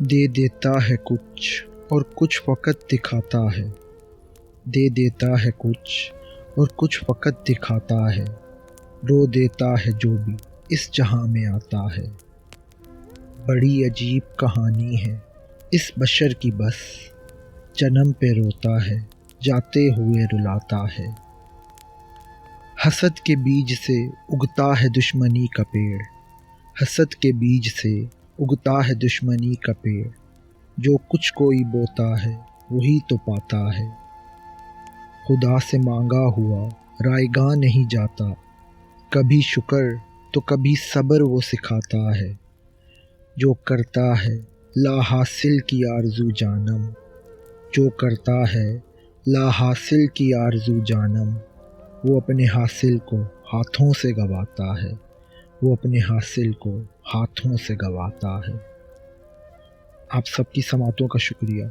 دے دیتا ہے کچھ اور کچھ وقت دکھاتا ہے، دے دیتا ہے کچھ اور کچھ وقت دکھاتا ہے، رو دیتا ہے جو بھی اس جہاں میں آتا ہے۔ بڑی عجیب کہانی ہے اس بشر کی، بس جنم پہ روتا ہے، جاتے ہوئے رلاتا ہے۔ حسد کے بیج سے اگتا ہے دشمنی کا پیڑ، حسد کے بیج سے اگتا ہے دشمنی کا پیڑ، جو کچھ کوئی بوتا ہے وہی تو پاتا ہے۔ خدا سے مانگا ہوا رائیگاں نہیں جاتا، کبھی شکر تو کبھی صبر وہ سکھاتا ہے۔ جو کرتا ہے لا حاصل کی آرزو جانم، جو کرتا ہے لا حاصل کی آرزو جانم، وہ اپنے حاصل کو ہاتھوں سے گنواتا ہے، وہ اپنے حاصل کو ہاتھوں سے گنواتا ہے۔ آپ سب کی سماعتوں کا شکریہ۔